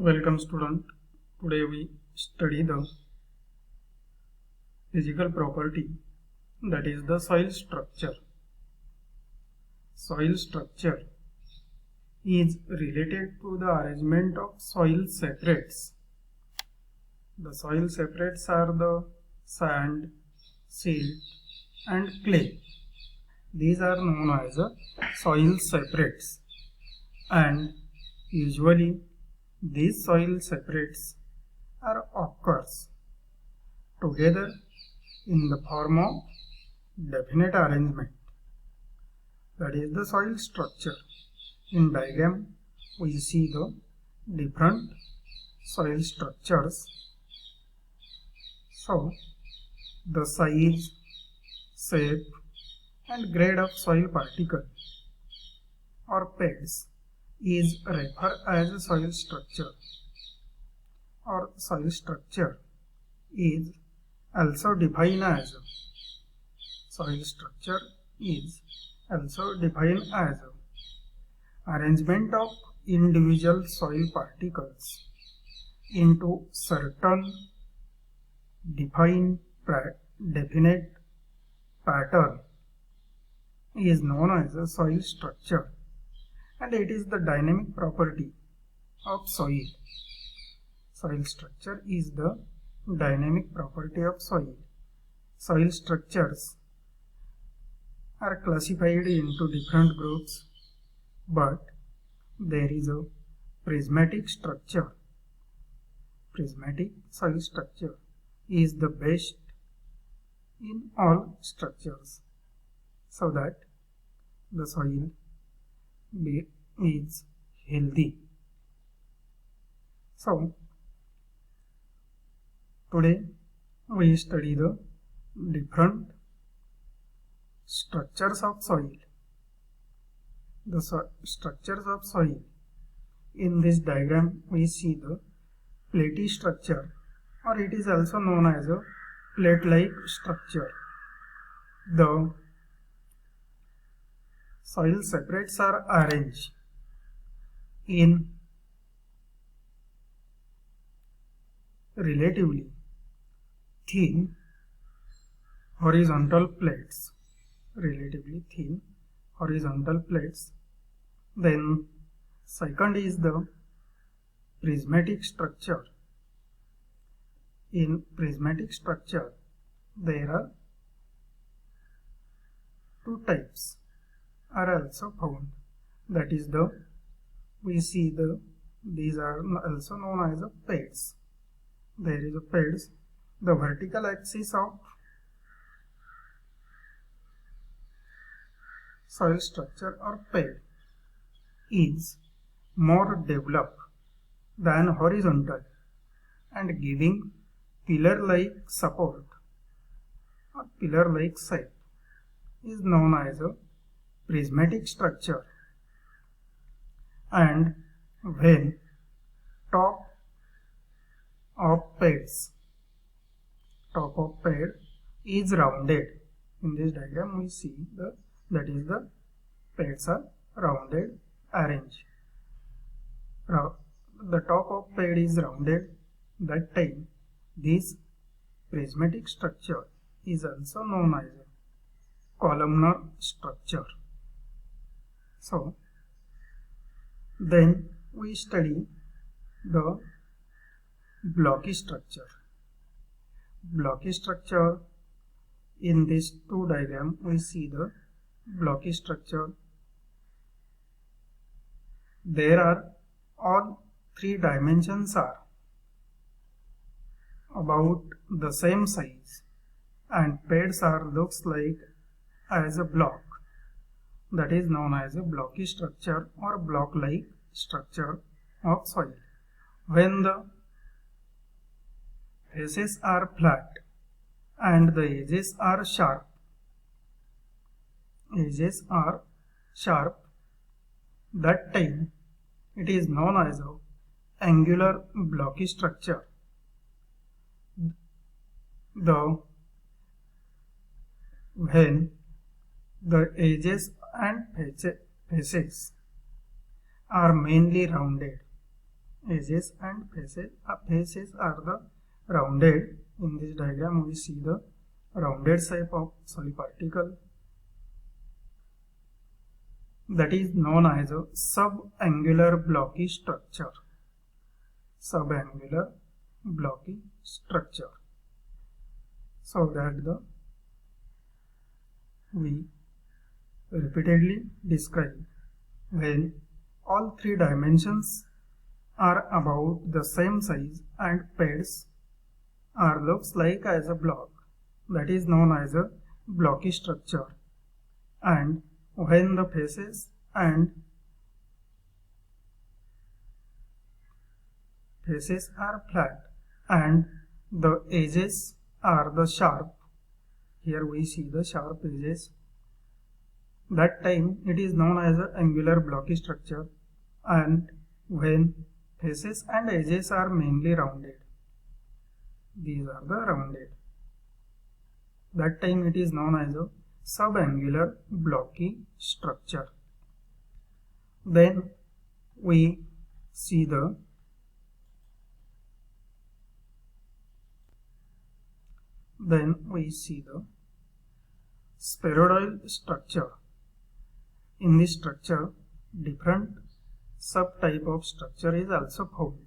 Welcome student. Today we study the physical property, that is the soil structure. Soil structure is related to the arrangement of soil separates. The soil separates are the sand, silt and clay. These are known as soil separates, and usually these soil separates are occurs together in the form of definite arrangement, that is the soil structure. In diagram we see the different soil structures. So the size, shape and grade of soil particle or beds is referred as a soil structure, or soil structure is also defined as arrangement of individual soil particles into certain definite pattern is known as a soil structure, and it is the dynamic property of soil. Soil structure is the dynamic property of soil. Soil structures are classified into different groups, but there is a prismatic structure. Prismatic soil structure is the best in all structures, so that the soil is healthy. So today we study the different structures of soil. The structures of soil. In this diagram we see the platy structure, or it is also known as a plate-like structure. The soil separates are arranged in relatively thin horizontal plates. Then second is the prismatic structure. In prismatic structure there are two types are also found, that is these are also known as pads. There is a pads. The vertical axis of soil structure or pad is more developed than horizontal and giving pillar-like support or pillar-like shape is known as a prismatic structure. And when top of pad is rounded, in this diagram we see the pads are rounded arranged. The top of pad is rounded, that time this prismatic structure is also known as a columnar structure. So then we study the blocky structure. Blocky structure, in this two diagram we see the blocky structure. There are all three dimensions are about the same size, and pads are looks like as a block, that is known as a blocky structure or block-like structure of soil. When the faces are flat and the edges are sharp, that time it is known as a angular blocky structure. When the edges and faces are mainly rounded, edges and faces. Faces are the rounded. In this diagram we see the rounded shape of soil particle that is known as a subangular blocky structure. Subangular blocky structure. So that we repeatedly describe when all three dimensions are about the same size and pairs are looks like as a block, that is known as a blocky structure. And when the faces are flat and the edges are the sharp, here we see the sharp edges, that time it is known as an angular blocky structure. And when faces and edges are mainly rounded, these are the rounded, that time it is known as a subangular blocky structure. Then we see the spheroidal structure. In this structure, different subtype of structure is also found.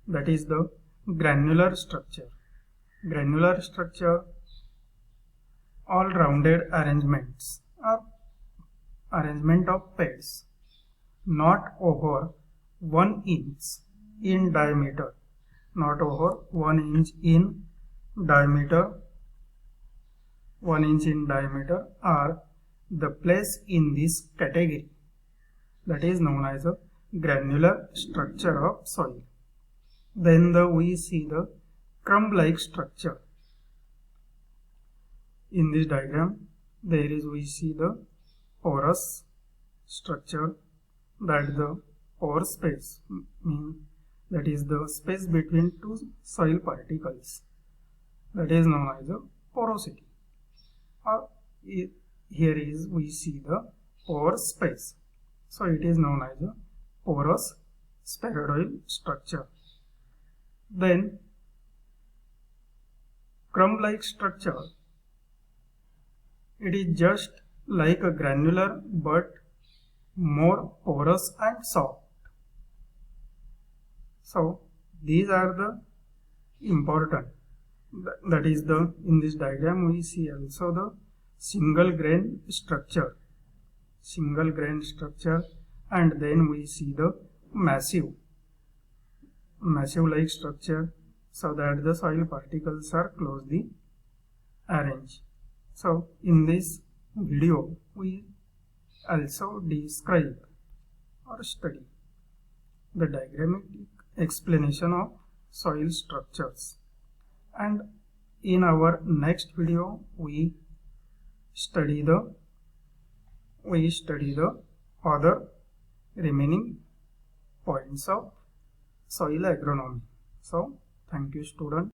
That is the granular structure. Granular structure, all rounded arrangements or arrangement of pairs not over 1 inch in diameter, not over 1 inch in diameter, 1 inch in diameter are the place in this category, that is known as a granular structure of soil. Then we see the crumb-like structure. In this diagram, we see the porous structure, that the pore space means that is the space between two soil particles, that is known as a porosity. Or here we see the pore space, so it is known as a porous spheroidal structure. Then crumb-like structure, it is just like a granular but more porous and soft. So these are the important, that is in this diagram we see also the single grain structure, and then we see the massive like structure, so that the soil particles are closely arranged. So in this video we also describe or study the diagrammatic explanation of soil structures, and in our next video we study the other remaining points of soil agronomy. So thank you, student.